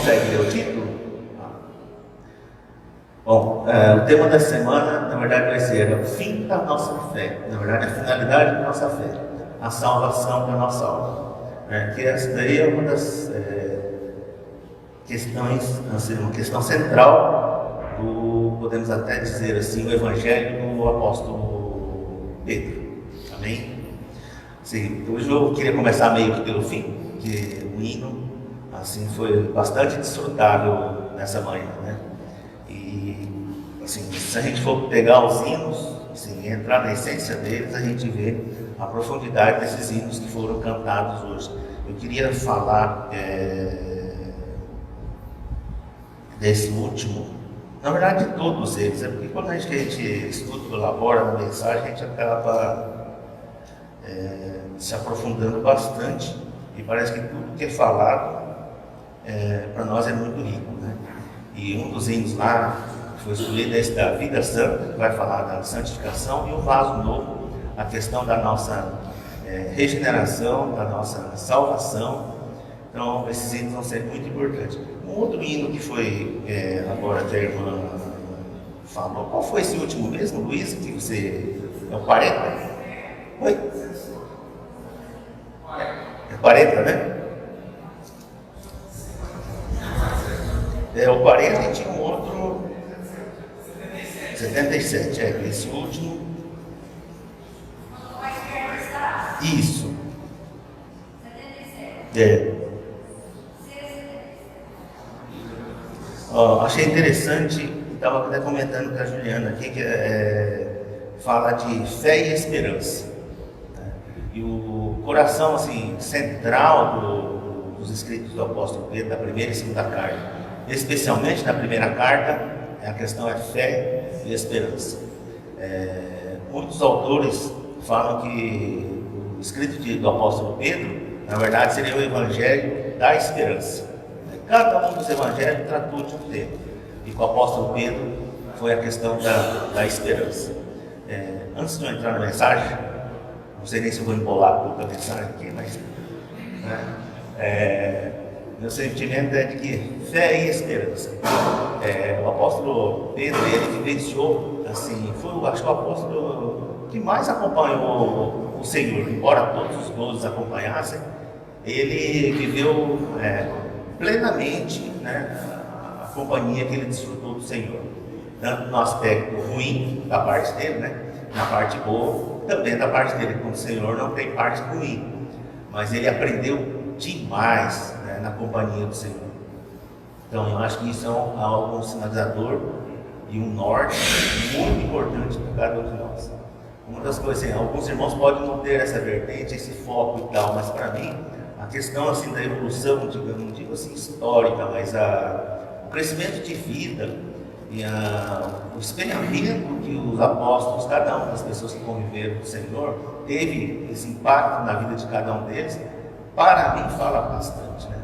consegue ler o título? Bom, o tema da semana, na verdade, vai ser o fim da nossa fé. Na verdade, a finalidade da nossa fé, a salvação da nossa alma. Que essa daí é uma das questões, assim, uma questão central do, podemos até dizer assim, o Evangelho do apóstolo Pedro. Amém? Sim, hoje eu queria começar meio que pelo fim, porque o hino assim, foi bastante desfrutável nessa manhã, né? E assim, se a gente for pegar os hinos, assim, entrar na essência deles, a gente vê a profundidade desses hinos que foram cantados hoje. Eu queria falar desse último, na verdade de todos eles, porque quando a gente estuda, colabora na mensagem, a gente acaba se aprofundando bastante e parece que tudo que é falado para nós é muito rico, né? E um dos hinos lá que foi escolhido é esse da Vida Santa, que vai falar da santificação, e o Vaso Novo, a questão da nossa regeneração, da nossa salvação. Então esses hinos vão ser muito importantes. Um outro hino que foi agora que a irmã falou, qual foi esse último mesmo, Luiz, que você... é o 40? Oi? É 40, né? O 40 e tinha um outro 77, esse último. Isso. Achei interessante, estava até comentando com a Juliana aqui, que fala de fé e esperança. Né? E o coração assim, central dos escritos do apóstolo Pedro, da primeira e segunda carta, especialmente na primeira carta, a questão é fé e esperança. Muitos autores falam que o escrito do apóstolo Pedro, na verdade, seria o evangelho da esperança. Cada um dos evangelhos tratou de um tema, e com o apóstolo Pedro foi a questão da esperança. Antes de eu entrar na mensagem, não sei nem se eu vou embolar pouca mensagem aqui, mas meu sentimento é de que fé e esperança. O apóstolo Pedro, ele vivenciou, assim, foi, acho que o apóstolo que mais acompanhou o Senhor, embora todos os 12 acompanhassem, ele viveu plenamente, né, a companhia que ele desfrutou do Senhor, tanto no aspecto ruim da parte dele, né, na parte boa, também da parte dele, como o Senhor não tem parte ruim, mas ele aprendeu demais, né, na companhia do Senhor. Então eu acho que isso é algo sinalizador e um norte muito importante para cada um de nós. Uma das coisas assim, alguns irmãos podem não ter essa vertente, esse foco e tal, mas para mim a questão assim da evolução, não digo assim histórica, mas o crescimento de vida e o espelhamento que os apóstolos, cada uma das pessoas que conviveram com o Senhor, teve esse impacto na vida de cada um deles, para mim fala bastante, né?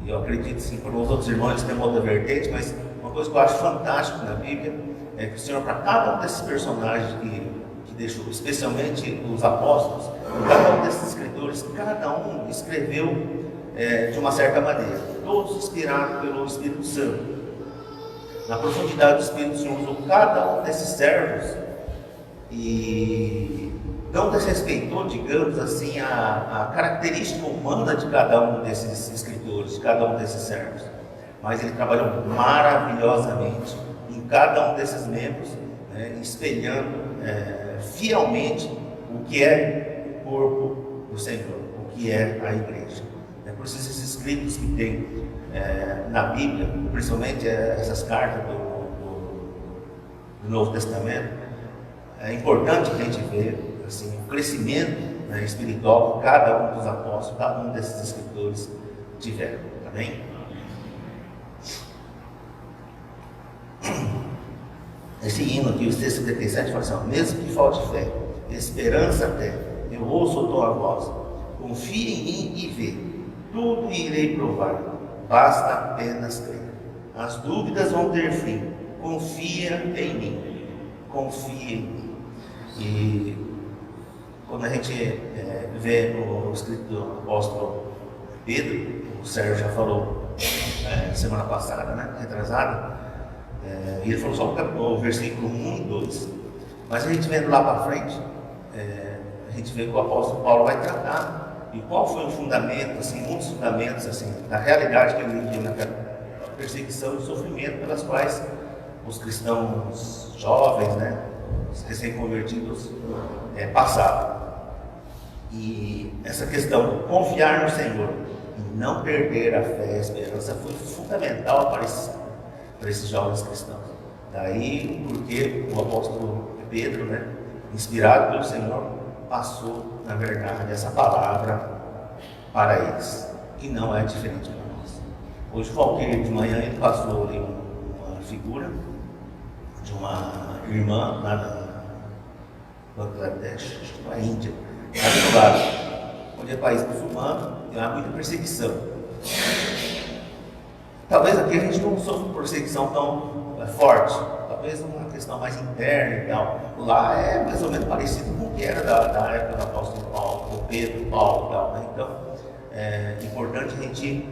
E eu acredito sim, para os outros irmãos eles têm uma outra vertente, mas uma coisa que eu acho fantástico na Bíblia é que o Senhor, para cada um desses personagens que deixou, especialmente os apóstolos, cada um desses escritores, cada um escreveu de uma certa maneira, todos inspirados pelo Espírito Santo. Na profundidade do Espírito, o Senhor usou cada um desses servos e não desrespeitou, digamos assim, a característica humana de cada um desses escritores, de cada um desses servos, mas ele trabalhou maravilhosamente em cada um desses membros, né, espelhando fielmente o que é o corpo do Senhor, o que é a igreja. Por isso esses escritos que tem na Bíblia, principalmente essas cartas do Novo Testamento, é importante que a gente veja assim, o crescimento, né, espiritual que cada um dos apóstolos, cada um desses escritores tiveram. Amém? Esse hino aqui, o 677, fala assim: mesmo que falte fé, esperança até, eu ouço a tua voz, confia em mim e vê, tudo irei provar, basta apenas crer. As dúvidas vão ter fim, confia em mim, confia em mim. E quando a gente vê o escrito do apóstolo Pedro, o Sérgio já falou semana passada, né, retrasada, e ele falou só o versículo 1 e 2. Mas a gente vendo lá para frente, a gente vê que o apóstolo Paulo vai tratar e qual foi o fundamento, assim, muitos fundamentos assim, da realidade que ele vivia naquela perseguição e sofrimento pelas quais os cristãos jovens, né, os recém-convertidos, passavam. E essa questão de confiar no Senhor e não perder a fé e a esperança foi fundamental para esses jovens cristãos. Daí porque o apóstolo Pedro, né, inspirado pelo Senhor, passou, na verdade, essa palavra para eles. E não é diferente para nós. Hoje, qualquer de manhã, ele passou ali uma figura de uma irmã lá na Bangladesh, acho que na Índia, ali do lado, onde é país muçulmano, tem muita perseguição. Talvez aqui a gente não sofra perseguição tão forte, talvez uma questão mais interna e tal. Lá é mais ou menos parecido com o que era da época do apóstolo Paulo, do Pedro, Paulo e tal, né? Então, é importante a gente,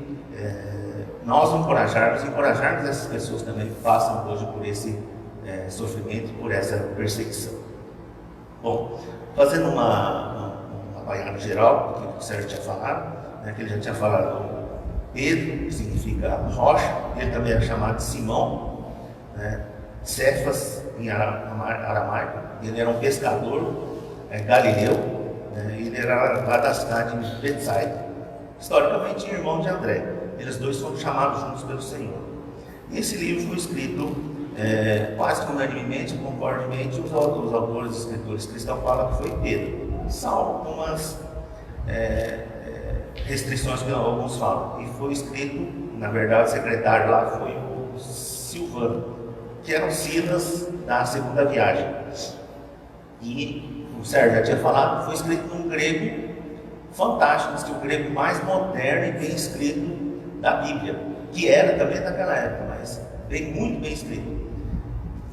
nós encorajarmos essas pessoas também que passam hoje por esse sofrimento, por essa perseguição. Bom, fazendo uma apanhada geral, do que o Sérgio tinha falado, né, que ele já tinha falado Pedro, que significa rocha, ele também era chamado de Simão, né, Cefas, em aramaico, ele era um pescador galileu, né, ele era lá da cidade de Betsaida, historicamente irmão de André. Eles dois foram chamados juntos pelo Senhor. E esse livro foi escrito quase que unanimemente, concordemente, os autores, os escritores cristãos falam que foi Pedro, salvo algumas restrições que alguns falam. E foi escrito, na verdade, o secretário lá foi o Silvano, que eram Silas da segunda viagem. E o Sérgio já tinha falado, foi escrito num grego fantástico, diz que o grego mais moderno e bem escrito da Bíblia, que era também daquela época, mas muito bem escrito.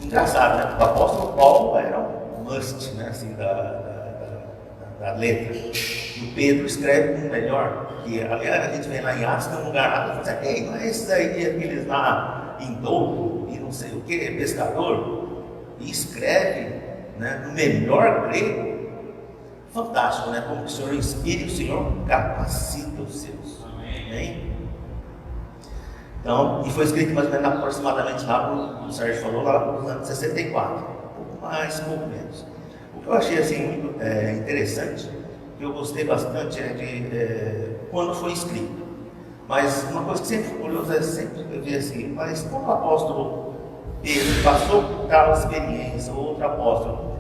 Engraçado, né? O apóstolo Paulo era um must, né, assim, da letra. E o Pedro escreve muito melhor, que aliás a gente vem lá em Atos, tem um lugar lá que fala assim, não é esses aí, aqueles lá em Douro e não sei o que, pescador, e escreve, né, no melhor grego. Fantástico, né? Como que o Senhor inspira e o Senhor capacita os seus. Amém? Então, e foi escrito mais ou menos aproximadamente lá, como o Sérgio falou, lá nos anos 64, um pouco mais, um pouco menos. O que eu achei assim muito interessante, que eu gostei bastante, quando foi escrito. Mas uma coisa que sempre foi curiosa é sempre ver assim, mas como o apóstolo Pedro passou por tal experiência, ou outro apóstolo,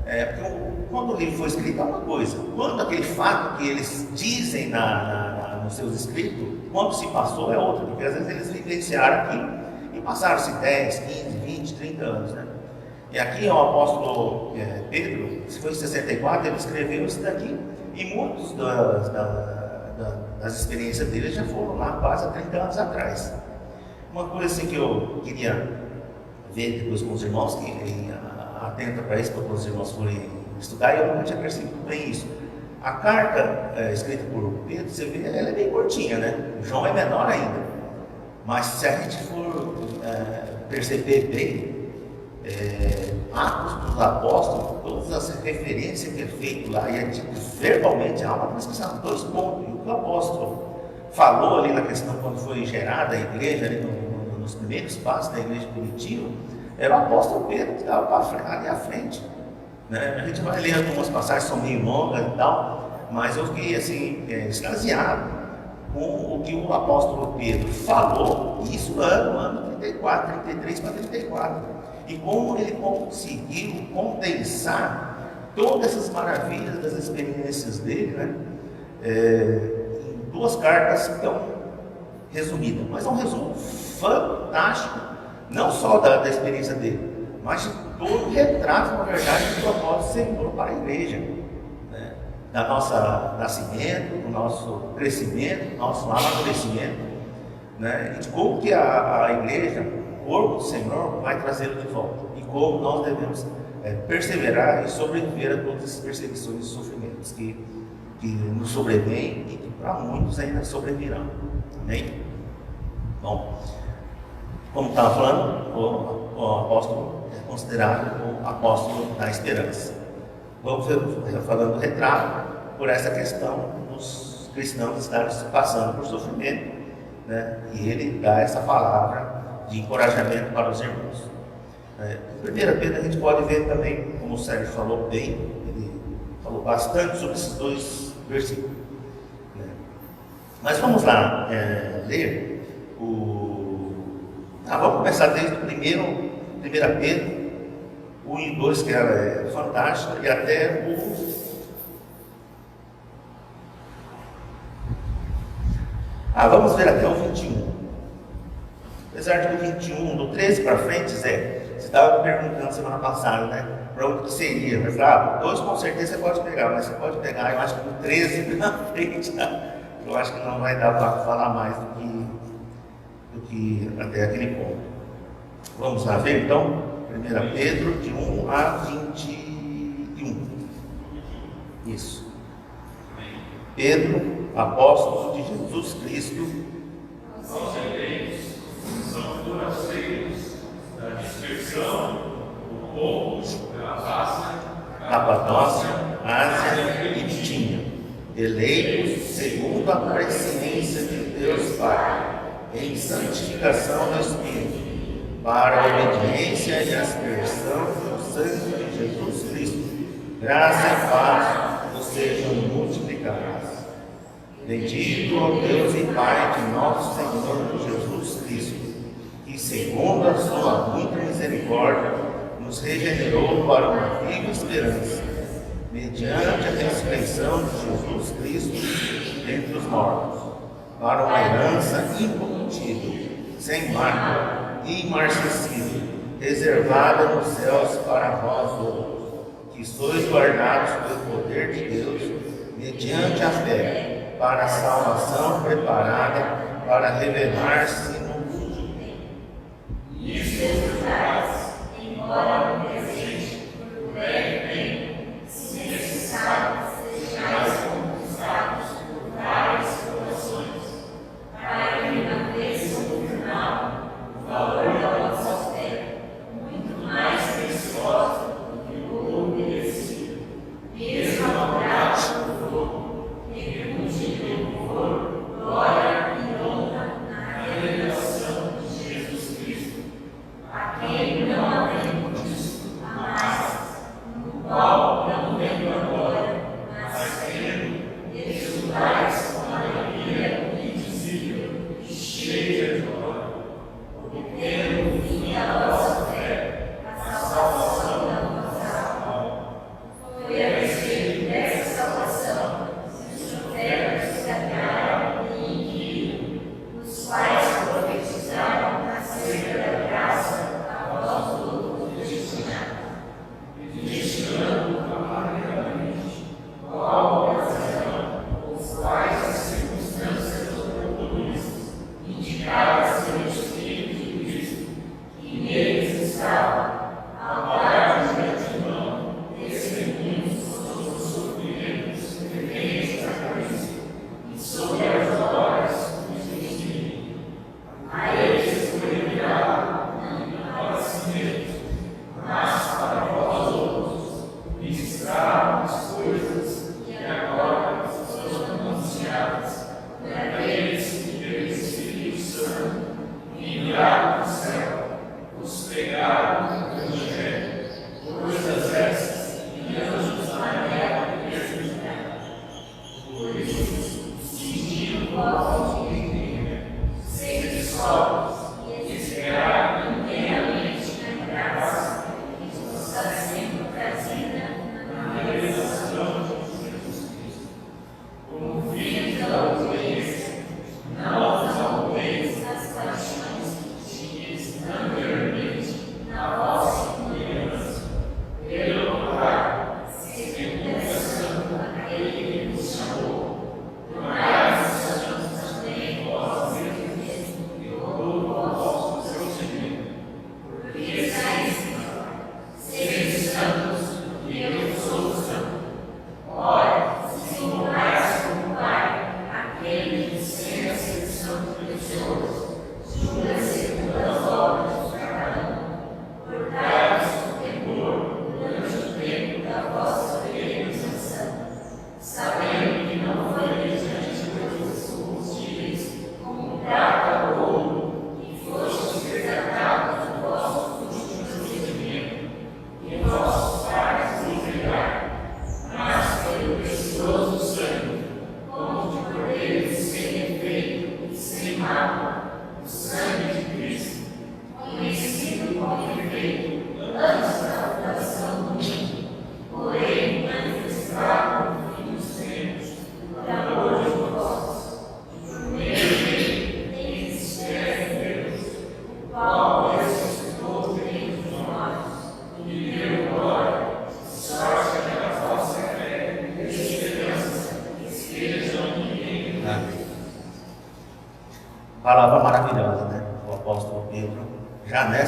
porque quando o livro foi escrito é uma coisa, quando aquele fato que eles dizem nos seus escritos, quando se passou é outra, porque às vezes eles vivenciaram aqui e passaram-se 10, 15, 20, 30 anos, né? E aqui o apóstolo Pedro, se foi em 64, ele escreveu isso daqui, e muitos das experiências dele já foram lá quase há 30 anos atrás. Uma coisa assim que eu queria ver depois com os irmãos, que atenta para isso, para os irmãos forem estudar, e eu nunca tinha percebido bem isso. A carta escrita por Pedro, você vê, ela é bem curtinha, né? João é menor ainda. Mas se a gente for perceber bem, Atos dos Apóstolos, todas as referências que é feito lá, e é dito verbalmente, há uma transcrição de 2 pontos. E o que o apóstolo falou ali na questão quando foi gerada a igreja, ali nos primeiros passos da igreja de Curitiba, era o apóstolo Pedro que estava ali à frente. Né? A gente vai ler algumas passagens, são meio longas e tal, mas eu fiquei assim, extasiado com o que o apóstolo Pedro falou, isso ano 34, 33 para 34, e como ele conseguiu condensar todas essas maravilhas das experiências dele, né? Em 2 cartas tão resumidas, mas é um resumo fantástico, não só da experiência dele, mas de todo o retrato, na verdade, do propósito do Senhor para a igreja, né? Da nossa nascimento, do nosso crescimento, do nosso amadurecimento, né? E de como que a igreja, o corpo do Senhor, vai trazê-lo de volta, e como nós devemos perseverar e sobreviver a todas as perseguições e sofrimentos que nos sobrevêm e que para muitos ainda sobrevirão. Amém? Bom, como estava falando, o apóstolo é considerado o apóstolo da esperança. Vamos falando do retrato por essa questão dos cristãos estarem passando por sofrimento, né? E ele dá essa palavra de encorajamento para os irmãos. Em 1 Pedro a gente pode ver também, como o Sérgio falou bem, ele falou bastante sobre esses dois versículos. Mas vamos lá ler vamos começar desde o 1 Pedro, o 1 e 2, que é fantástico, e até vamos ver até o 21. Apesar de do 21, do 13 para frente, Zé, você estava me perguntando semana passada, né? Para onde que seria? Eu falei, 2 com certeza você pode pegar, mas você pode pegar, eu acho que do 13 para frente, tá? Eu acho que não vai dar para falar mais do que até aquele ponto. Vamos lá ver então, 1 Pedro, de 1 a 21. Isso. Pedro, apóstolo de Jesus Cristo, aos eleitos que são forasteiros da dispersão, do povo pela raça, Capadócia, Ásia e Bitínia, eleitos segundo a presciência de Deus Pai, em santificação do Espírito, para a obediência e aspersão do sangue de Jesus Cristo, graça e paz vos sejam multiplicadas. Bendito ó Deus e Pai de nosso Senhor Jesus Cristo, que segundo a sua muita misericórdia nos regenerou para uma viva esperança, mediante a ressurreição de Jesus Cristo dentre os mortos, para uma herança incorruptível, sem mácula e imarcessível, reservada nos céus para vós outros, que sois guardados pelo poder de Deus, mediante a fé, para a salvação preparada para revelar-se no mundo. Isso faz, embora no presente, por breve tempo, se necessário, sejais conquistados por várias provações, para que mantenham no final o valor da vossa fé, muito mais preciosa do que o ouro merecido, mesmo apurado no fogo, que glória e honra na revelação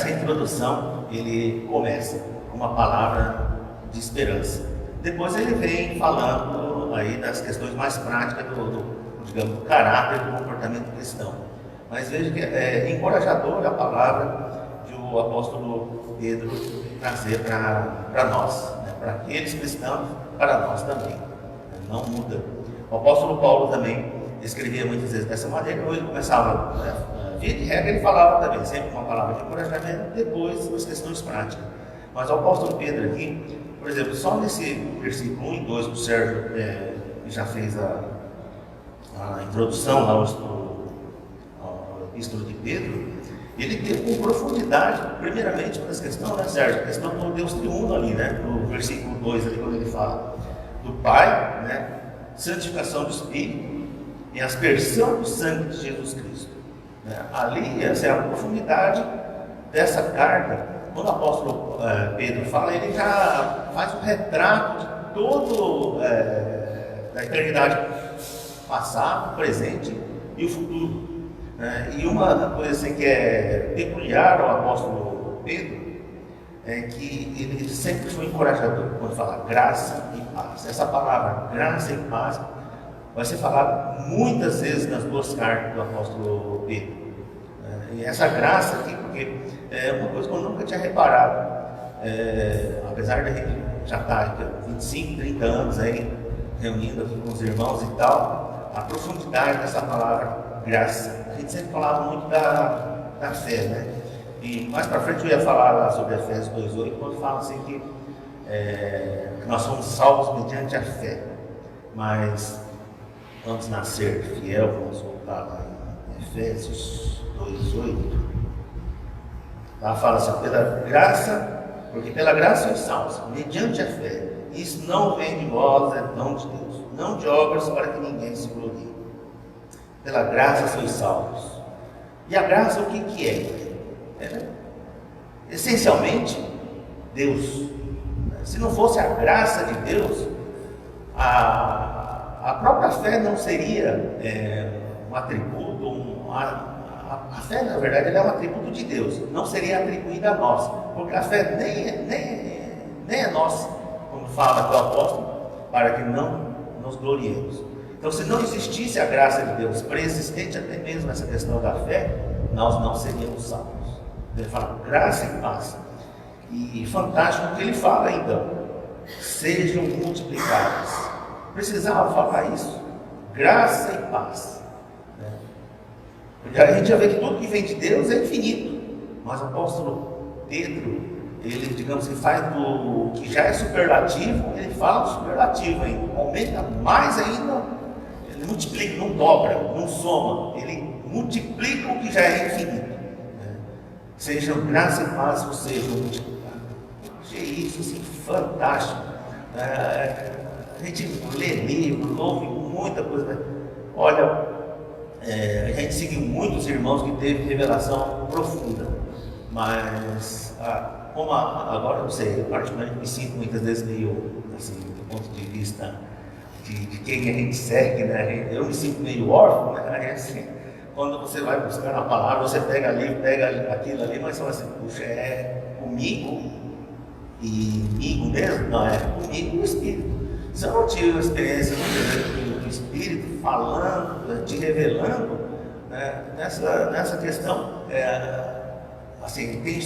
nessa introdução ele começa com uma palavra de esperança. Depois ele vem falando aí das questões mais práticas digamos, do caráter do comportamento cristão. Mas veja que é encorajadora a palavra que o apóstolo Pedro trazer para nós, né? Para aqueles cristãos, para nós também. Não muda. O apóstolo Paulo também escrevia muitas vezes dessa maneira, ou ele começava, via de regra, ele falava também, sempre uma palavra de encorajamento, depois as questões práticas. Mas o apóstolo Pedro aqui, por exemplo, só nesse versículo 1 e 2 que o Sérgio já fez a introdução ao epístola de Pedro, ele teve com profundidade, primeiramente, para essa questão, né, Sérgio? A questão do Deus triuno ali, né? No versículo 2, ali, quando ele fala do Pai, né? Santificação do Espírito e aspersão do sangue de Jesus Cristo. Né? Ali, essa é a profundidade dessa carta. Quando o apóstolo Pedro fala, ele já faz um retrato de todo da eternidade passado, presente e o futuro. E uma coisa assim, que é peculiar ao apóstolo Pedro é que ele sempre foi encorajador quando fala graça e paz. Essa palavra graça e paz vai ser falada muitas vezes nas duas cartas do apóstolo Pedro. E essa graça aqui, porque é uma coisa que eu nunca tinha reparado, apesar de a gente já estar 25, 30 anos aí reunindo aqui com os irmãos e tal, a profundidade dessa palavra graça. A gente sempre falava muito da fé, né? E mais para frente eu ia falar lá sobre Efésios 2:8, quando fala assim que nós somos salvos mediante a fé, mas vamos nascer fiel, vamos voltar lá em Efésios 2:8. Ela fala assim, pela graça, porque pela graça sois salvos, mediante a fé. Isso não vem de vós, é dom de Deus, não de obras para que ninguém se glorie. Pela graça sois salvos. E a graça o que é? Essencialmente, Deus. Se não fosse a graça de Deus, a própria fé não seria um atributo, a fé, na verdade, ela é um atributo de Deus, não seria atribuída a nós, porque a fé nem é nossa, como fala aqui o apóstolo, para que não nos gloriemos. Então, se não existisse a graça de Deus preexistente até mesmo nessa questão da fé, nós não seríamos salvos. Ele fala graça e paz. E fantástico que ele fala então, sejam multiplicadas. Precisava falar isso, graça e paz. A gente já vê que tudo que vem de Deus é infinito, mas o apóstolo Pedro, ele, digamos que faz do que já é superlativo, ele fala do superlativo ainda, aumenta mais ainda, ele multiplica, não dobra, não soma, ele multiplica o que já é infinito. Sejam graça e paz, vocês vão multiplicar. Achei isso assim, fantástico. A gente lê livro, ouve muita coisa. Olha, a gente seguiu muitos irmãos que teve revelação profunda, mas como agora eu não sei, eu particularmente me sinto muitas vezes meio assim, do ponto de vista de quem a gente segue, né? Eu me sinto meio órfão, né? Assim, quando você vai buscar na palavra, você pega ali, pega aquilo ali, mas fala assim, puxa, é comigo e comigo mesmo? Não, é comigo e o Espírito. Se eu não tive a experiência do Espírito falando, te revelando, né, nessa questão, assim, tem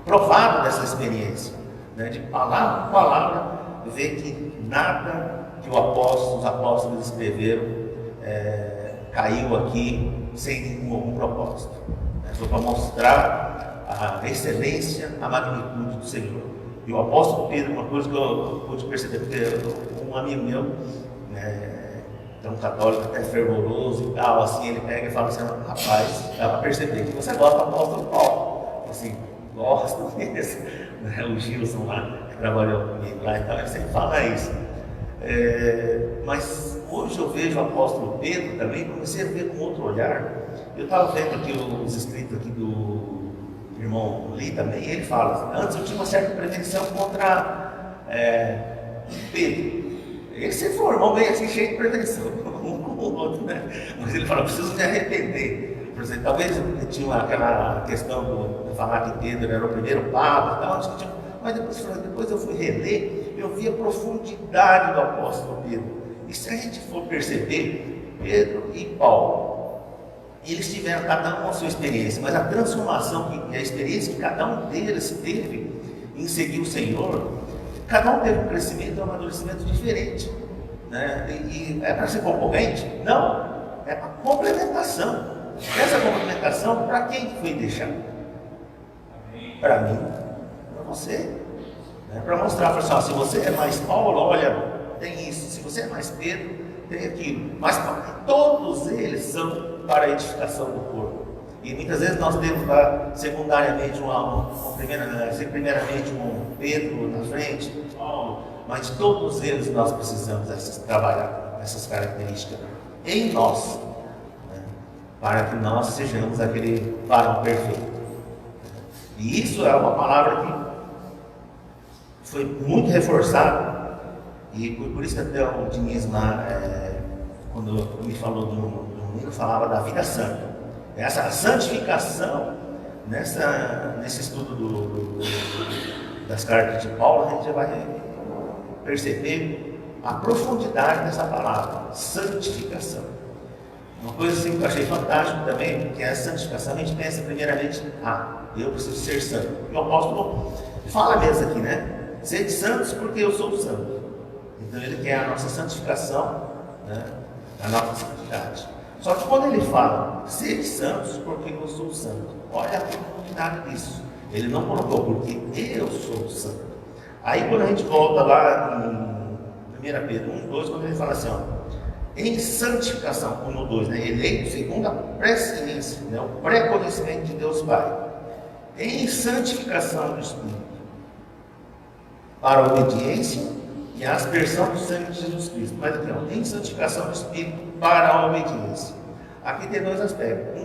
provado dessa experiência, né, de palavra em palavra, ver que nada que os apóstolos escreveram caiu aqui sem nenhum propósito. Foi para mostrar a excelência, a magnitude do Senhor. E o apóstolo Pedro, uma coisa que eu pude perceber, porque um amigo meu, é um católico até fervoroso e tal, assim, ele pega e fala assim, rapaz, dá para perceber que você gosta do apóstolo Paulo. Assim, gosto mesmo. O Gilson lá, que trabalhou comigo lá e tal, ele sempre fala isso. Mas hoje eu vejo o apóstolo Pedro também, comecei a ver com outro olhar. Eu estava vendo aqui os escritos aqui do irmão Lee também, e ele fala, antes eu tinha uma certa prevenção contra Pedro. Ele se formou meio assim, cheio de prevenção, um com o outro, né? Mas ele fala, preciso me arrepender. por exemplo, talvez tinha aquela questão de falar que Pedro era o primeiro papa, tal, mas depois eu fui reler, eu vi a profundidade do apóstolo Pedro. E se a gente for perceber, Pedro e Paulo, eles tiveram cada um a sua experiência, mas a transformação, a experiência que cada um deles teve em seguir o Senhor, cada um teve um crescimento e um amadurecimento diferente. Né? E é para ser concorrente? Não, é para complementação. Essa complementação, para quem foi deixada? Para mim, para você. Né? Para mostrar, pessoal, se você é mais Paulo, olha, tem isso. Se você é mais Pedro, tem aquilo. Mas todos eles são para a edificação do corpo. E muitas vezes nós temos lá, secundariamente, primeiramente um Pedro na frente, Paulo, mas todos eles nós precisamos trabalhar essas características em nós, né, para que nós sejamos aquele varão perfeito. E isso é uma palavra que foi muito reforçada, e por isso que até o Diniz lá, quando me falou do domingo, falava da vida santa. Essa santificação, nesse estudo das cartas de Paulo, a gente já vai perceber a profundidade dessa palavra, santificação. Uma coisa assim que eu achei fantástico também, que é a santificação, a gente pensa primeiramente, eu preciso ser santo. E o apóstolo fala mesmo aqui, né? Sede santos porque eu sou santo. Então ele quer a nossa santificação, né? A nossa santidade. Só que quando ele fala, sede santos porque eu sou santo, olha a profundidade disso. Ele não colocou porque eu sou santo. Aí quando a gente volta lá em 1 Pedro 1:2, quando ele fala assim, em santificação, 1:2, né? Eleito segundo a presciência, né? O pré-conhecimento de Deus Pai, em santificação do Espírito, para a obediência e a aspersão do sangue de Jesus Cristo. Mas aqui, em santificação do Espírito para a obediência. Aqui tem dois aspectos.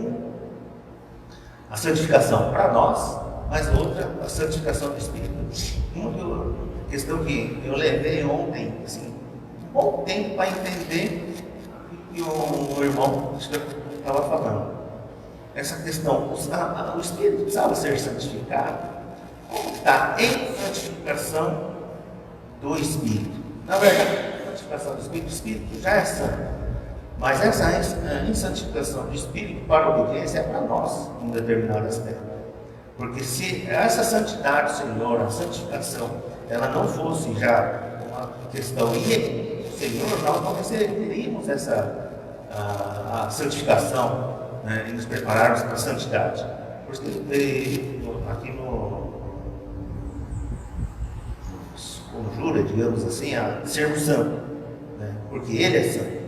A santificação para nós, mas outra, a santificação do Espírito. Uma questão que eu levei ontem, assim, um bom tempo para entender o que o irmão estava falando. Essa questão, o Espírito precisava ser santificado. Como está em santificação do Espírito? Na verdade, a santificação do Espírito, o Espírito já é santo. Mas essa santificação do Espírito para a obediência é para nós, em determinado aspecto. Porque se essa santidade do Senhor, a santificação, ela não fosse já uma questão em Senhor, nós não receberíamos a santificação, né, e nos prepararmos para a santidade. Por isso que aqui conjura, digamos assim, a sermos santos, né, porque Ele é santo.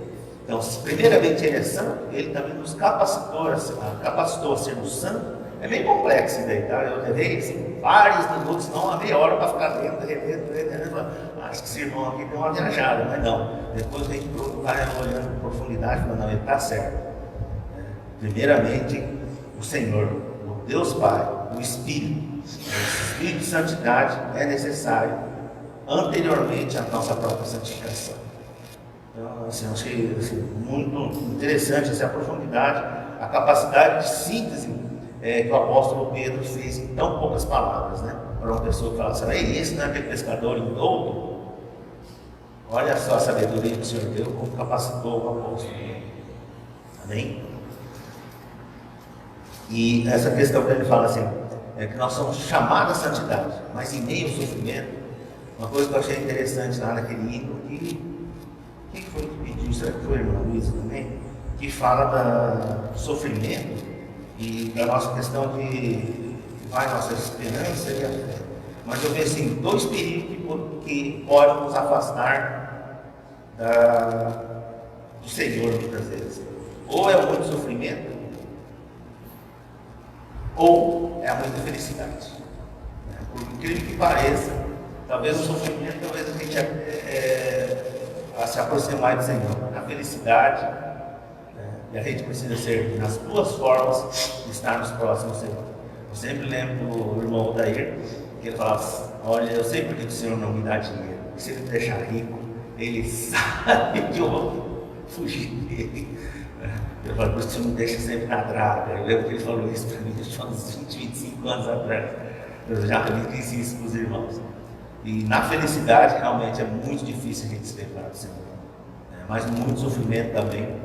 Então, se primeiramente Ele é santo, Ele também nos capacitou a sermos santos. É bem complexo isso daí, tá? Eu levei assim, vários minutos, não uma meia hora para ficar lendo. Acho que esse irmão aqui deu uma viajada, mas não. Depois a gente vai olhando com profundidade e fala, não, ele está certo. Primeiramente, o Senhor, o Deus Pai, o Espírito. Esse Espírito de santidade é necessário anteriormente à nossa própria santificação. Então, assim, eu achei muito interessante essa profundidade, a capacidade de síntese que o apóstolo Pedro fez em tão poucas palavras, né? Para uma pessoa que fala assim, esse não é aquele pescador indouto? Olha só a sabedoria que o Senhor deu, como capacitou o apóstolo. Amém? E essa questão que ele fala assim, é que nós somos chamados à santidade, mas em meio ao sofrimento, uma coisa que eu achei interessante lá naquele hino, quem foi que pediu? Será que foi a irmã Luísa também? Que fala do sofrimento e da nossa questão de vai nossa esperança e a fé. Mas eu vejo assim, dois perigos que podem nos afastar do Senhor muitas vezes. Ou é muito sofrimento, ou é muita felicidade. Por incrível que pareça, talvez o sofrimento, talvez a gente a se aproximar do Senhor. A felicidade, e a gente precisa ser nas duas formas de estarmos próximos do Senhor. Eu sempre lembro do irmão Odair, que ele falava assim, olha, eu sei porque o Senhor não me dá dinheiro, se ele me deixar rico, Ele sabe que eu vou fugir dele. Eu falo, você não deixa sempre na draga. Eu lembro que ele falou isso para mim, há uns 20, 25 anos atrás. Eu já disse isso para os irmãos. E na felicidade, realmente, é muito difícil a gente se separar do Senhor. Mas muito sofrimento também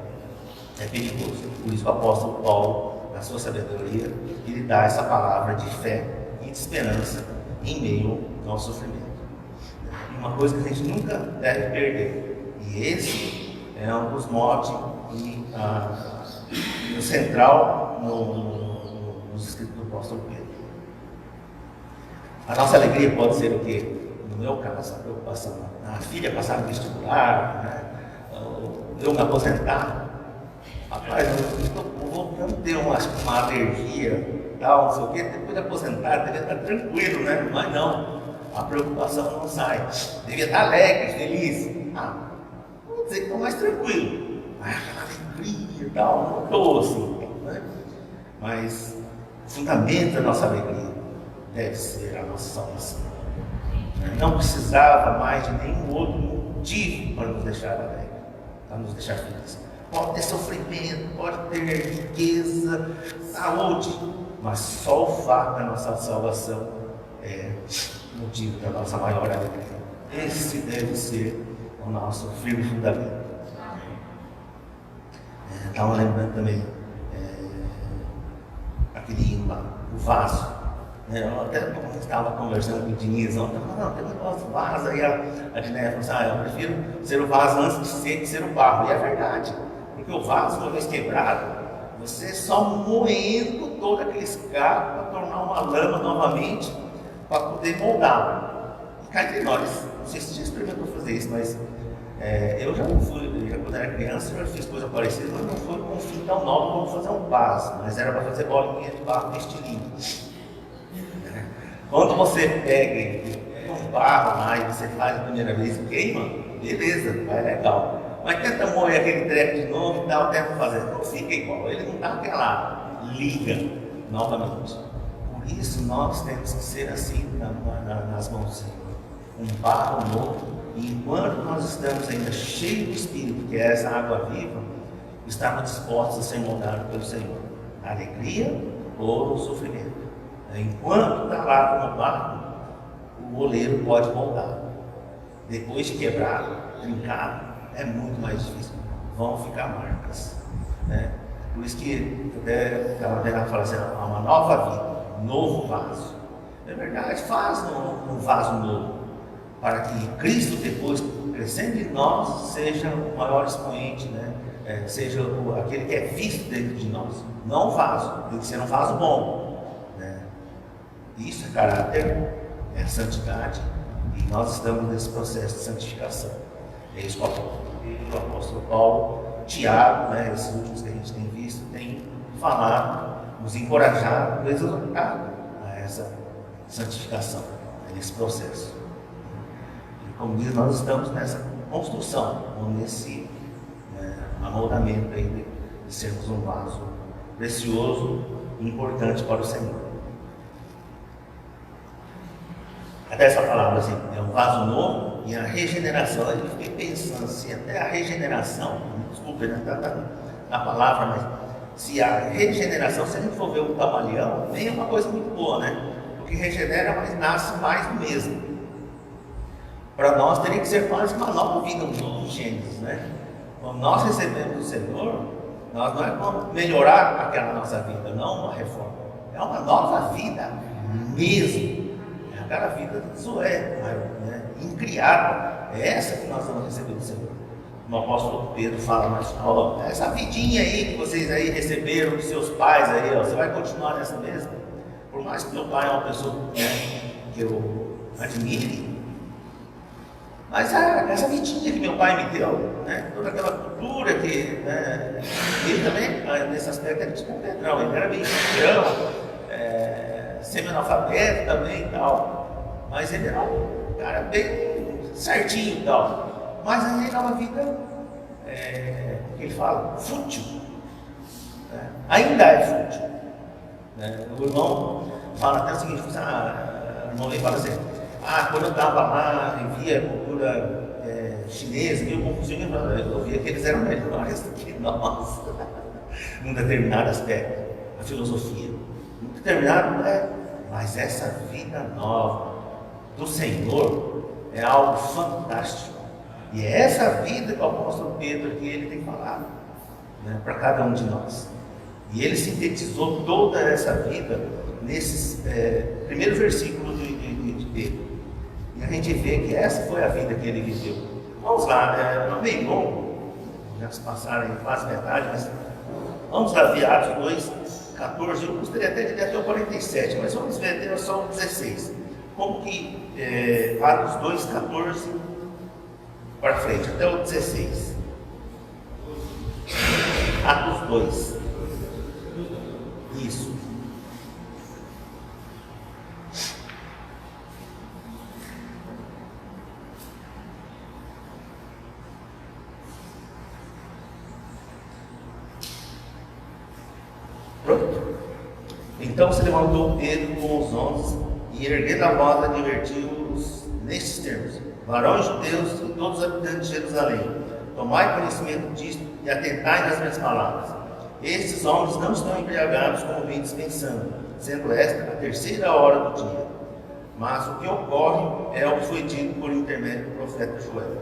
é perigoso. Por isso o apóstolo Paulo, na sua sabedoria, ele dá essa palavra de fé e de esperança em meio ao sofrimento. E uma coisa que a gente nunca deve perder, e esse é um dos motes e o central nos escritos do apóstolo Pedro. A nossa alegria pode ser o quê? No meu caso, a preocupação. A filha passar no vestibular, né? Eu me aposentar. Rapaz, eu vou ter uma alergia, tal, não sei o quê. Depois de aposentar, devia estar tranquilo, né? Mas não, a preocupação não sai. Devia estar alegre, feliz. Vou dizer que estou mais tranquilo. Aquela alegria e tal, não estou assim, né? Mas o fundamento da nossa alegria deve ser a nossa salvação. Não precisava mais de nenhum outro motivo para nos deixar alegres, para nos deixar felizes. Pode ter sofrimento, pode ter riqueza, saúde, mas só o fato da nossa salvação é o motivo da nossa maior alegria. Esse deve ser o nosso firme fundamento. Estava lembrando também aquele hino lá, o vaso. Eu até estava conversando com o Diniz ontem, não, tem um negócio de vaso, aí a Diné falou assim, eu prefiro ser o vaso antes de ser o barro. E é verdade, porque o vaso, uma vez quebrado, você só moendo todo aquele escape para tornar uma lama novamente, para poder moldá-lo. E cá entre nós, não sei se você experimentou fazer isso, mas eu já não fui, quando era criança, eu já fiz coisa parecida, mas não foi com um fim tão novo como fazer um vaso, mas era para fazer bolinha de barro de estilingue. Quando você pega um barro lá e você faz a primeira vez e queima, beleza, vai legal. Mas tenta moer aquele treco de novo e tal, tenta fazer, não fica igual, ele não dá aquela liga novamente. Por isso nós temos que ser assim nas mãos do Senhor. Um barro novo, e enquanto nós estamos ainda cheios do Espírito, que é essa água viva, estamos dispostos a ser moldados pelo Senhor. A alegria ou o sofrimento. Enquanto está lá como barro, o oleiro pode moldar. Depois de quebrado, trincado, é muito mais difícil. Vão ficar marcas. Né? Por isso que eu até estava vendo falar assim, há uma nova vida, um novo vaso. É verdade, faz um vaso novo, para que Cristo, depois crescendo em nós, seja o maior expoente, né? Seja aquele que é visto dentro de nós. Não o vaso, tem que ser um vaso bom. Isso é caráter, é santidade, e nós estamos nesse processo de santificação. É isso que o apóstolo Paulo, Tiago, né, esses últimos que a gente tem visto, tem falado, nos encorajado, nos exortado a essa santificação, nesse processo. E como diz, nós estamos nessa construção, ou nesse amoldamento aí de sermos um vaso precioso e importante para o Senhor. Até essa palavra assim, é um vaso novo e a regeneração. Eu fiquei pensando assim, até a regeneração, desculpa, né, tá na palavra, mas se a regeneração, se a gente for ver um camaleão, nem é uma coisa muito boa, né? Porque regenera, mas nasce mais do mesmo. Para nós teria que ser quase uma nova vida, um novo Gênesis, né? Quando nós recebemos o Senhor, nós não é vamos melhorar aquela nossa vida, não uma reforma. É uma nova vida mesmo. Aquela vida do Zoé, né? Incriada. É essa que nós vamos receber do Senhor. Como o apóstolo Pedro fala mais, essa vidinha aí que vocês aí receberam dos seus pais aí, você vai continuar nessa mesma? Por mais que meu pai é uma pessoa que eu admire, mas essa vidinha que meu pai me deu, né? Toda aquela cultura que ele também, nesse aspecto, era tipo um Pedrão, ele era bem grão, semi-analfabeto também e tal, mas ele era um cara bem certinho e tal, mas aí era uma vida, que ele fala, fútil, né? Ainda é fútil, né? O irmão fala até o seguinte, o irmão vem e fala assim, quando eu estava lá e via a cultura chineses, meio confusinho, eu via que eles eram melhores do que nós, num determinado aspecto, a filosofia. Num determinado, mas essa vida nova do Senhor é algo fantástico. E é essa vida que o apóstolo Pedro aqui ele tem falado, né, para cada um de nós. E ele sintetizou toda essa vida nesses primeiros versículos de Pedro. E a gente vê que essa foi a vida que ele viveu. Vamos lá, é meio longo, já se passaram quase metade, mas vamos lá ver Atos 2, 14. Eu gostaria até de ler até o 47, mas vamos ver até só o 16. Como que Atos 2, 14 para frente, até o 16. Atos 2. Isso. Pronto. Então se levantou Pedro com os 11 e erguendo a voz advertiu-os nestes termos: varões judeus e todos os habitantes de Jerusalém, tomai conhecimento disto e atentai nas minhas palavras. Estes homens não estão embriagados como vem dispensando, sendo esta a terceira hora do dia. Mas o que ocorre é o que foi dito por intermédio do profeta Joel.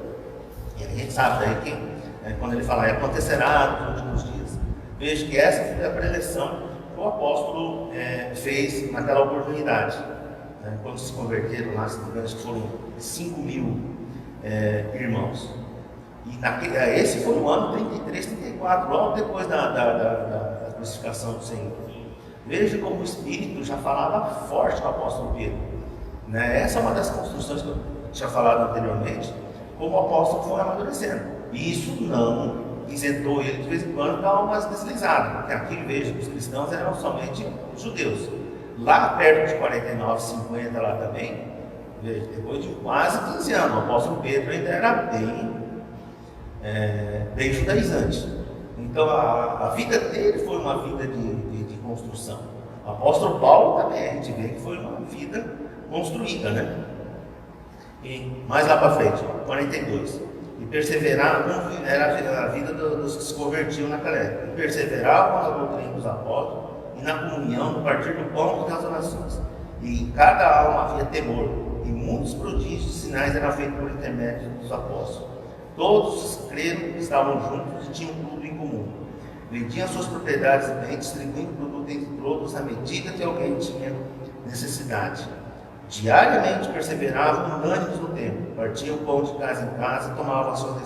E a gente sabe daí que, quando ele fala, acontecerá nos últimos dias. Veja que essa foi a preleção que o apóstolo fez naquela oportunidade. Quando se converteram lá, se não me engano, foram 5.000 irmãos. E esse foi o ano 33, 34, logo depois da crucificação do Senhor. Veja como o Espírito já falava forte com o apóstolo Pedro. Essa é uma das construções que eu tinha falado anteriormente, como o apóstolo foi amadurecendo. E isso não isentou ele de vez em quando dar umas deslizadas, porque aqui veja que os cristãos eram somente judeus. Lá perto de 49, 50 lá também, veja, depois de quase 15 anos, o apóstolo Pedro ainda era bem judaizante. Então a vida dele foi uma vida de construção. O apóstolo Paulo também, a gente vê que foi uma vida construída, né? E mais lá para frente, 42. E perseveravam, era a vida dos que se convertiam naquela época. E perseveravam na doutrina dos apóstolos e na comunhão, no partir do pão e das orações. E em cada alma havia temor. E muitos prodígios e sinais eram feitos por intermédio dos apóstolos. Todos creram, estavam juntos e tinham tudo em comum. Vendiam suas propriedades e bens, distribuindo o produto entre todos à medida que alguém tinha necessidade. Diariamente perseveravam unânimes no templo, partiam o pão de casa em casa, tomavam as suas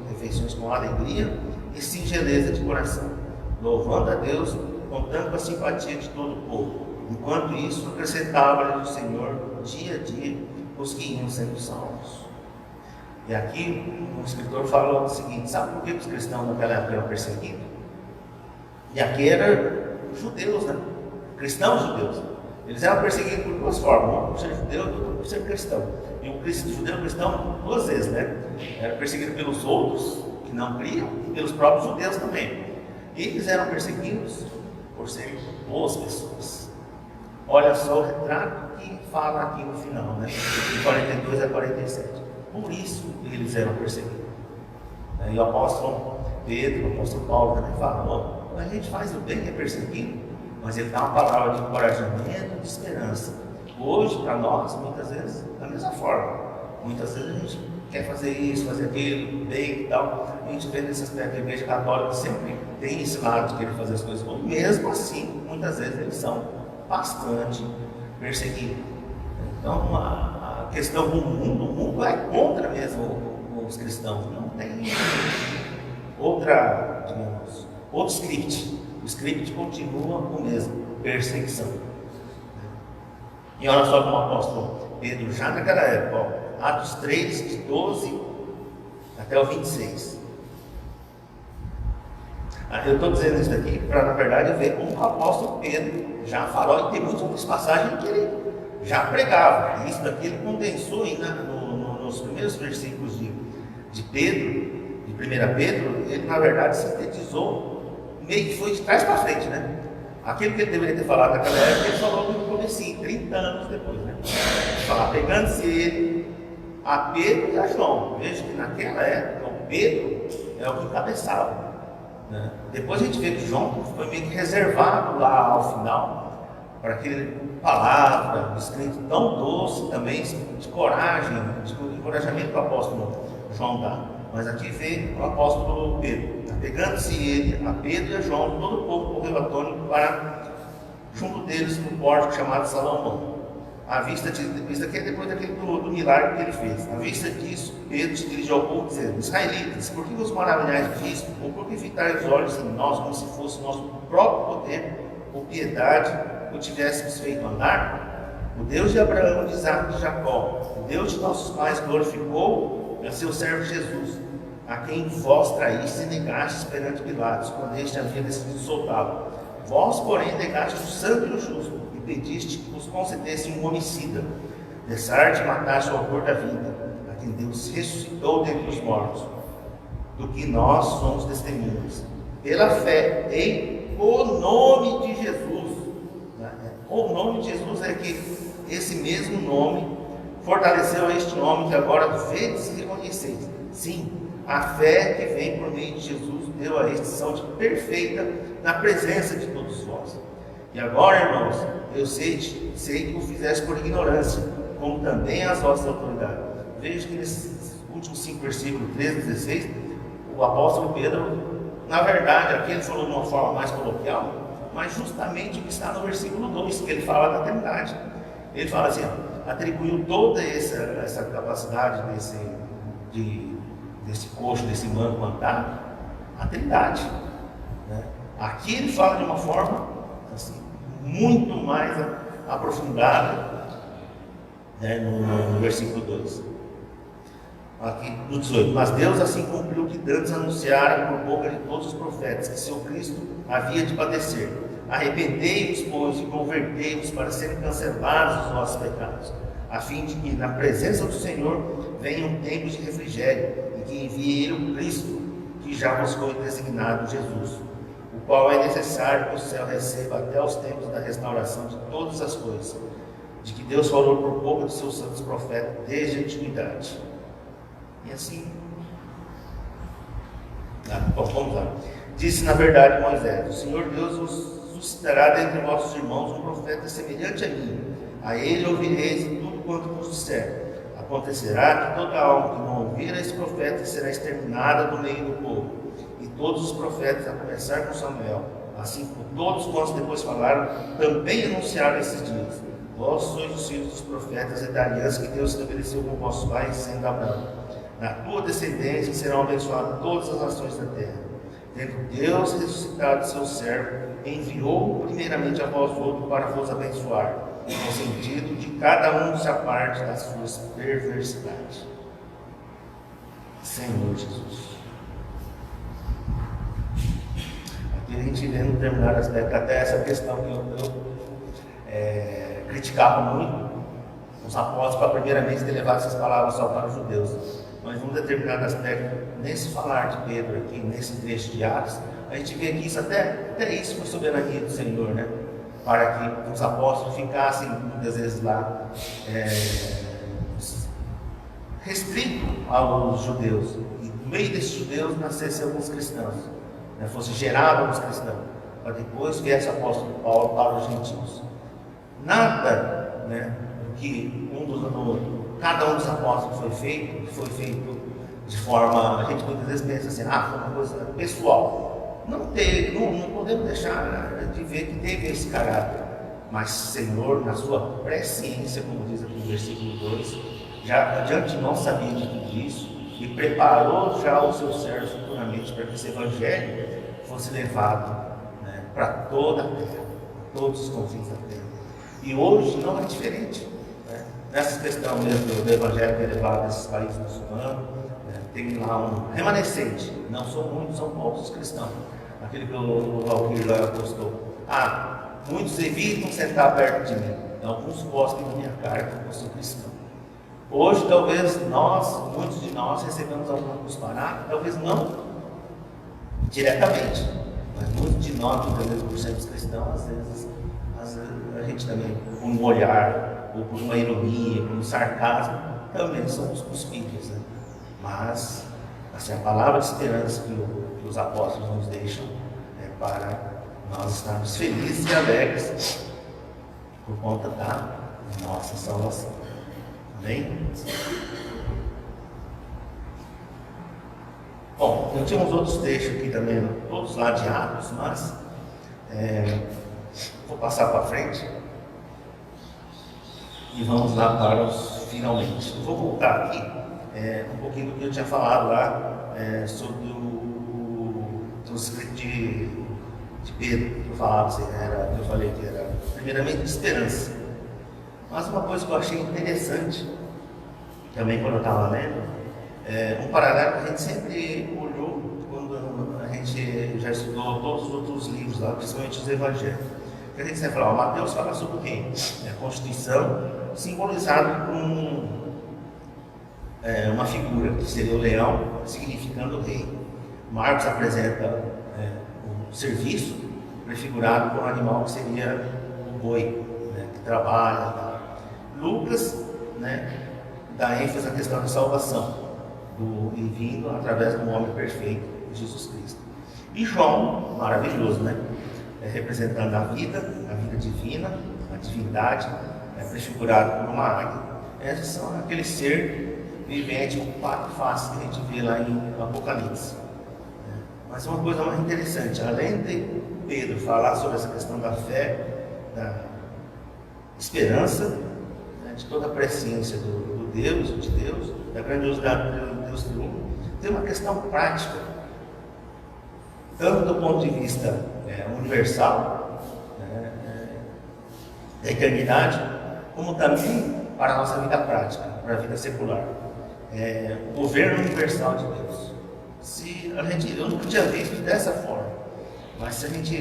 refeições com alegria e singeleza de coração, louvando a Deus, contando com a simpatia de todo o povo. Enquanto isso, acrescentava-lhe o Senhor, dia a dia, os que iam sendo salvos. E aqui o escritor fala o seguinte: sabe por que os cristãos naquela época eram perseguidos? E aqui eram judeus, né? Cristãos judeus. Eles eram perseguidos por duas formas, um por ser judeu e outro por ser cristão. E o judeu cristão, duas vezes, né? Era perseguido pelos outros que não criam e pelos próprios judeus também. E eles eram perseguidos por serem boas pessoas. Olha só o retrato que fala aqui no final, né? De 42 a 47. Por isso eles eram perseguidos. E o apóstolo Pedro, o apóstolo Paulo também fala: a gente faz o bem, é perseguido, mas ele dá uma palavra de encorajamento, de esperança. Hoje, para nós, muitas vezes, da mesma forma. Muitas vezes a gente quer fazer isso, fazer aquilo, bem e tal. A gente vê nesse aspecto da Igreja Católica sempre tem esse lado de querer fazer as coisas boas. Mesmo assim, muitas vezes eles são bastante perseguidos. Então, a questão do mundo, o mundo vai contra mesmo os cristãos. Não tem outro script. O script continua o mesmo, perseguição. E olha só como o apóstolo Pedro, já naquela época, Atos 3, de 12 até o 26. Eu estou dizendo isso daqui para, na verdade, ver como o apóstolo Pedro já falou, e tem muitas outras passagens que ele já pregava. E isso daqui ele condensou ainda nos primeiros versículos de Pedro, de 1 Pedro, ele, na verdade, sintetizou, meio que foi de trás para frente, né? Aquilo que ele deveria ter falado naquela época, ele falou no comecinho, 30 anos depois, né? Falar, pegando-se ele a Pedro e a João. Veja que naquela época o Pedro é o que encabeçava, né? Depois a gente vê que João foi meio que reservado lá ao final, para aquele palavra, um escrito tão doce também, de coragem, de encorajamento que o apóstolo João dá. Mas aqui vê o apóstolo Pedro, apegando-se ele a Pedro e a João, todo o povo correu atônito para junto deles no pórtico chamado Salomão. À vista isso aqui é depois do milagre que ele fez. À vista disso, Pedro se dirigiu ao povo dizendo: Israelitas, por que vos maravilhais disso? Ou por que fitais os olhos em nós como se fosse nosso próprio poder ou piedade o tivéssemos feito andar? O Deus de Abraão, de Isaac e de Jacó, o Deus de nossos pais, glorificou a seu servo Jesus, a quem vós traíste e negastes perante Pilatos, quando este havia decidido soltá-lo. Vós, porém, negaste o santo e o justo, e pediste que vos concedesse um homicida, desarte e mataste o autor da vida, a quem Deus ressuscitou dentre os mortos, do que nós somos testemunhas. Pela fé em o nome de Jesus. O nome de Jesus é que esse mesmo nome fortaleceu este nome que agora vedes e reconheceis. Sim, a fé que vem por meio de Jesus deu a este saúde perfeita na presença de todos vós. E agora, irmãos, eu sei que o fizeste por ignorância, como também as vossas autoridades. Veja que nesses últimos 5 versículos, 13 e 16, o apóstolo Pedro, na verdade, aqui ele falou de uma forma mais coloquial, mas justamente o que está no versículo 2, que ele fala da Trindade. Ele fala assim, atribuiu toda essa capacidade desse coxo, desse manco andar, à Trindade, né? Aqui ele fala de uma forma assim, muito mais aprofundada, né, no versículo 2. Aqui no 18, mas Deus assim cumpriu que dantes anunciara por boca de todos os profetas que seu Cristo havia de padecer. Arrependei-vos, pois, e convertei-vos para serem cancelados os vossos pecados, a fim de que na presença do Senhor venha um tempo de refrigério, e que envie ele o Cristo, que já vos foi designado, Jesus, o qual é necessário que o céu receba até os tempos da restauração de todas as coisas, de que Deus falou por boca dos seus santos profetas desde a antiguidade. E assim, vamos lá. Disse na verdade Moisés: o Senhor Deus vos suscitará dentre vossos irmãos um profeta semelhante a mim. A ele ouvireis e tudo quanto vos disser. Acontecerá que toda alma que não ouvir a esse profeta será exterminada do meio do povo. E todos os profetas, a começar com Samuel, assim como todos quantos depois falaram, também anunciaram esses dias. Vós sois os filhos dos profetas e da aliança que Deus estabeleceu com vossos pais, sendo Abraão. Na tua descendência serão abençoadas todas as nações da terra. Tendo Deus ressuscitado seu servo, enviou primeiramente a vós outro para vos abençoar, no sentido de cada um se aparte das suas perversidades. Senhor Jesus. Aqui a gente vê no determinado aspecto, até essa questão que eu criticava muito os apóstolos para primeiramente ter levado essas palavras só para os judeus. Mas num determinado aspecto, nesse falar de Pedro aqui, nesse trecho de Atos, a gente vê que isso até isso foi soberania do Senhor, né? Para que os apóstolos ficassem muitas vezes lá restritos aos judeus. E no meio desses judeus nascessem alguns cristãos, né? Fosse gerado alguns cristãos, para depois viesse o apóstolo Paulo para os gentios. Nada, né, que cada um dos apóstolos foi feito de forma, a gente muitas vezes pensa assim, foi uma coisa pessoal. Não podemos deixar de ver que teve esse caráter. Mas Senhor, na sua presciência, como diz aqui no versículo 2, já adiante nós sabia de tudo isso e preparou já os seus servos futuramente para que esse evangelho fosse levado, né, para toda a terra, todos os confins da terra. E hoje não é diferente. Nessa questão mesmo do evangelho que é levado nesses países muçulmanos, né, tem lá um remanescente, não são muitos, são poucos os cristãos. Aquele que o Valquírio lá postou. Muitos evitam sentar perto de mim, alguns gostam da minha cara, porque eu sou cristão. Hoje, talvez muitos de nós recebemos algum cuspará, talvez não diretamente, mas muitos de nós, muitas vezes, por sermos cristãos, às vezes a gente também, com um olhar, ou por uma ironia, por um sarcasmo, também somos cuspidos, né? Mas assim, a palavra de esperança que os apóstolos nos deixam é para nós estarmos felizes e alegres por conta da nossa salvação. Amém? Bom, eu tinha uns outros textos aqui também, todos lá de Atos, mas vou passar para frente e vamos lá para os finalmente. Eu vou voltar aqui um pouquinho do que eu tinha falado lá sobre o escrito de Pedro, que eu falava, que eu falei que era primeiramente de esperança. Mas uma coisa que eu achei interessante também quando eu estava lendo, um paralelo que a gente sempre olhou quando a gente já estudou todos os outros livros lá, principalmente os evangelhos. Que a gente sempre fala, Mateus fala sobre o reino, a Constituição, simbolizado por uma figura, que seria o leão, significando o rei. Marcos apresenta o serviço, prefigurado por um animal que seria o boi, né, que trabalha. Tá? Lucas, né, dá ênfase à questão da salvação, e vindo através do homem perfeito, Jesus Cristo. E João, maravilhoso, né? Representando a vida divina, a divindade, prefigurado por uma águia. Esses são aquele ser vivente com 4 faces que a gente vê lá em Apocalipse. Mas uma coisa mais interessante, além de Pedro falar sobre essa questão da fé, da esperança, né, de toda a presciência de Deus, da grandiosidade do Deus triunfo, tem uma questão prática, tanto do ponto de vista universal, da eternidade, como também para a nossa vida prática, para a vida secular. O governo universal de Deus. Eu nunca tinha visto dessa forma, mas se a gente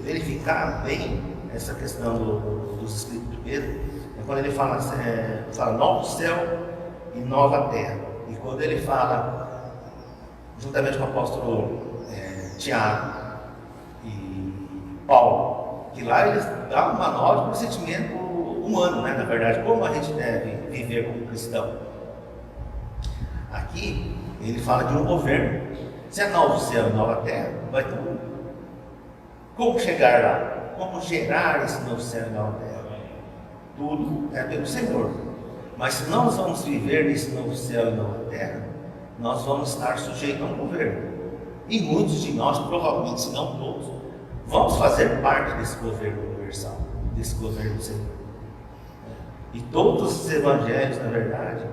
verificar bem essa questão dos escritos de Pedro, quando ele fala novo céu e nova terra, e quando ele fala, juntamente com o apóstolo Tiago e Paulo, que lá eles dão uma nova para o sentimento humano, né? Na verdade, como a gente deve viver como cristão. Aqui, ele fala de um governo. Se é novo céu e nova terra, vai ter como chegar lá? Como gerar esse novo céu e nova terra? Tudo é pelo Senhor. Mas se nós vamos viver nesse novo céu e nova terra, nós vamos estar sujeitos a um governo. E muitos de nós, provavelmente, se não todos, vamos fazer parte desse governo universal, desse governo do Senhor. E todos os evangelhos, na verdade,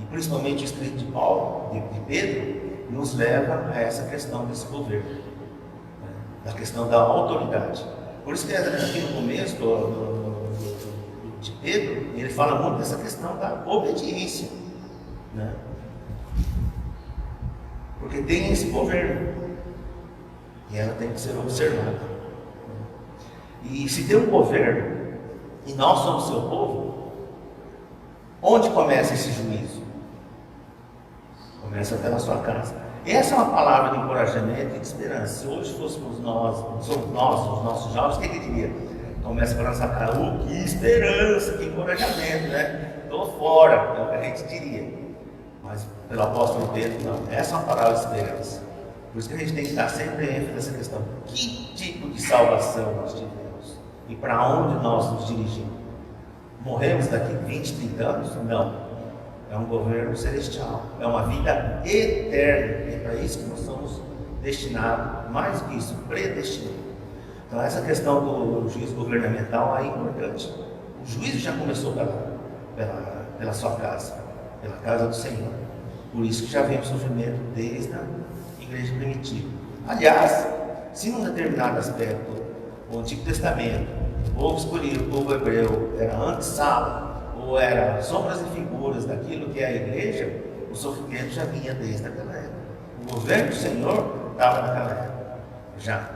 e principalmente o escrito de Paulo, de Pedro, nos leva a essa questão desse governo, da questão da autoridade. Por isso que aqui no começo de Pedro, ele fala muito dessa questão da obediência, né? Porque tem esse governo e ela tem que ser observada. E se tem um governo e nós somos seu povo, onde começa esse juízo? Começa pela sua casa. Essa é uma palavra de encorajamento e de esperança. Se hoje fôssemos nós, os nossos jovens, o que diria? Começa pela nossa casa. Que esperança, que encorajamento, né? Estou fora, é o que a gente diria. Mas pelo apóstolo Pedro, não. Essa é uma palavra de esperança. Por isso que a gente tem que estar sempre ênfase nessa questão. Que tipo de salvação nós tivemos? E para onde nós nos dirigimos? Morremos daqui 20, 30 anos? Não. É um governo celestial. É uma vida eterna. E é para isso que nós somos destinados, mais do que isso, predestinados. Então essa questão do juízo governamental é importante. O juízo já começou pela sua casa, pela casa do Senhor. Por isso que já vem o sofrimento desde a igreja primitiva. Aliás, se num determinado aspecto, o Antigo Testamento, o povo escolhido, o povo hebreu, era antes-sala, ou era sombras e figuras daquilo que é a igreja, o sofrimento já vinha desde aquela época. O governo do Senhor estava naquela época. Já.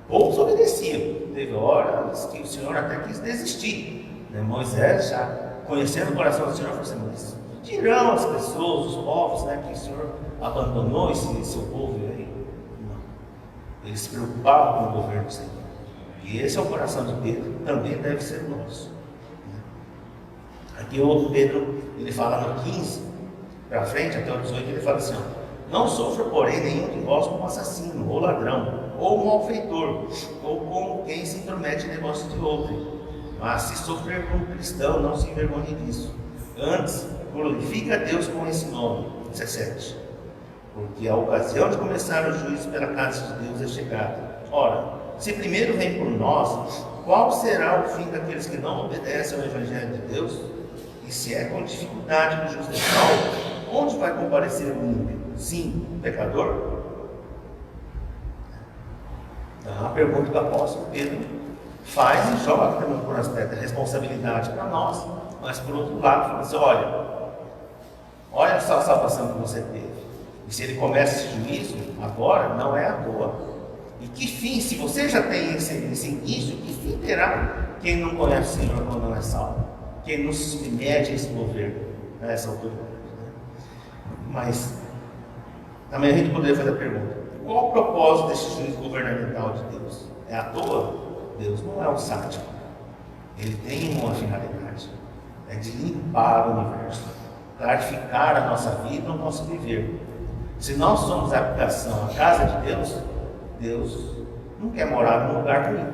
Poucos obedeciam. Teve horas que o Senhor até quis desistir. Moisés, já conhecendo o coração do Senhor, falou assim: mas dirão as pessoas, os povos, né, que o Senhor abandonou esse seu povo aí? Não. Ele se preocupava com o governo do Senhor. E esse é o coração de Pedro, também deve ser o nosso. Aqui o Pedro, ele fala no 15 para frente, até o 18, ele fala assim: ó, não sofra, porém, nenhum de vós como assassino, ou ladrão, ou malfeitor, ou como quem se intromete em negócio de outro. Mas se sofrer como cristão, não se envergonhe disso. Antes, glorifique a Deus com esse nome. 17. Porque a ocasião de começar o juízo pela casa de Deus é chegada. Ora, se primeiro vem por nós, qual será o fim daqueles que não obedecem ao Evangelho de Deus? E se é com dificuldade que o justo é salvo, onde vai comparecer o ímpio? Sim, o pecador? Então, a pergunta do apóstolo Pedro faz e joga também por aspecto da responsabilidade para nós, mas por outro lado, fala assim: olha só a salvação que você teve. E se ele começa esse juízo, agora não é à toa. E que fim, se você já tem esse início, que fim terá quem não conhece o Senhor quando não é salvo? Quem não se submete a esse governo, a essa autoridade? Mas também a gente poderia fazer a pergunta: qual o propósito desse juízo governamental de Deus? É à toa? Deus não é um sádico. Ele tem uma finalidade: é de limpar o universo, clarificar a nossa vida, o nosso viver. Se nós somos a habitação, a casa de Deus, Deus não quer morar num lugar ruim.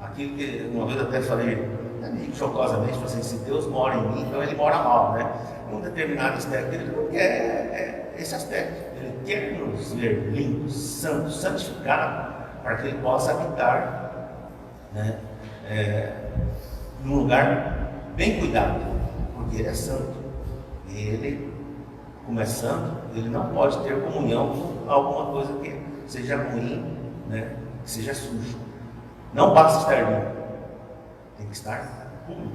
Aquilo que uma vez eu até falei, meio chocosamente, assim: se Deus mora em mim, então ele mora mal, né? Um determinado aspecto, ele não quer esse aspecto. Ele quer nos ver limpos, santos, santificados, para que ele possa habitar, né, num lugar bem cuidado, porque ele é santo. Ele, como é santo, ele não pode ter comunhão com alguma coisa que seja ruim, né, que seja sujo. Não basta estar limpo, tem que estar puro.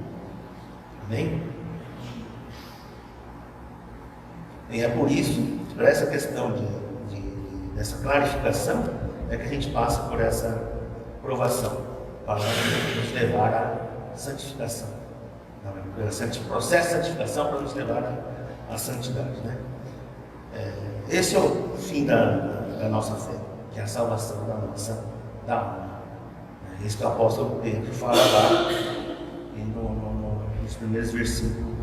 Amém? E é por isso, por essa questão dessa clarificação, é que a gente passa por essa provação, para nos levar à santificação. O processo de santificação para nos levar à santidade, né? Esse é o fim da nossa fé, que é a salvação da alma. É isso que o apóstolo Pedro fala lá nos primeiros versículos.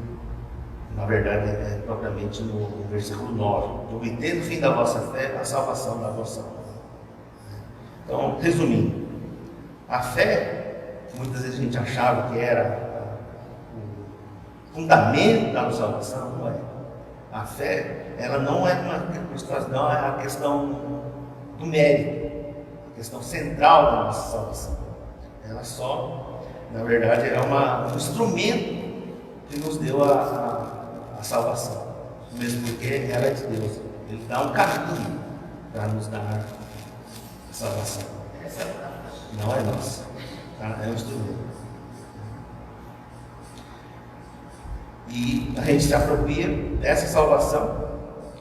Na verdade, propriamente no versículo 9. Obter no fim da vossa fé a salvação da vossa alma. Então, resumindo, a fé, muitas vezes a gente achava que era o fundamento da salvação, não é. A fé, ela não é não é a questão do mérito, a questão central da nossa salvação. Ela só, na verdade, é um instrumento que nos deu a salvação, mesmo porque ela é de Deus. Ele dá um caminho para nos dar a salvação. Não é nossa, tá? É um instrumento. E a gente se apropria dessa salvação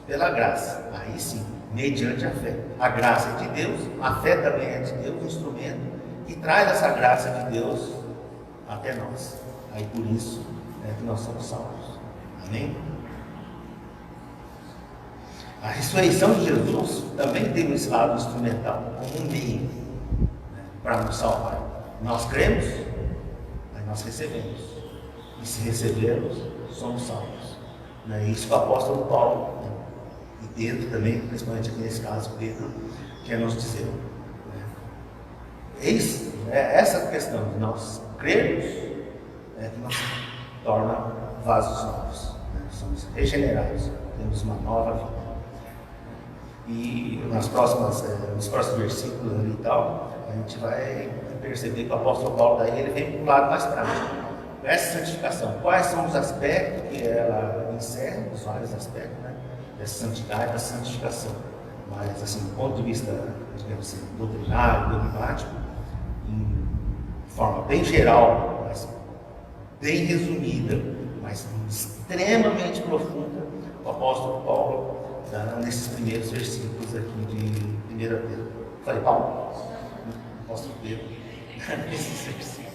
pela graça. Aí sim, mediante a fé. A graça é de Deus, a fé também é de Deus, um instrumento que traz essa graça de Deus até nós. Aí por isso é que nós somos salvos. Amém? A ressurreição de Jesus também tem esse lado instrumental, como um meio, né, para nos salvar. Nós cremos, aí nós recebemos. E se recebermos, somos salvos. É isso que o apóstolo Paulo, né, e Pedro também, principalmente aqui nesse caso, Pedro, quer nos dizer. Essa questão de nós crermos é que nos torna vasos novos, né? Somos regenerados, temos uma nova vida. E nos próximos versículos ali e tal, a gente vai perceber que o apóstolo Paulo daí ele vem para um lado mais prático. Essa santificação, quais são os aspectos que ela encerra, os vários aspectos, né, dessa santidade, da santificação. Mas assim, do ponto de vista, digamos assim, doutrinário, dogmático, em forma bem geral, mas bem resumida, mas extremamente profunda, o apóstolo Paulo dá nesses primeiros versículos aqui de 1 Pedro. Falei, Paulo? Apóstolo Pedro, nesses versículos.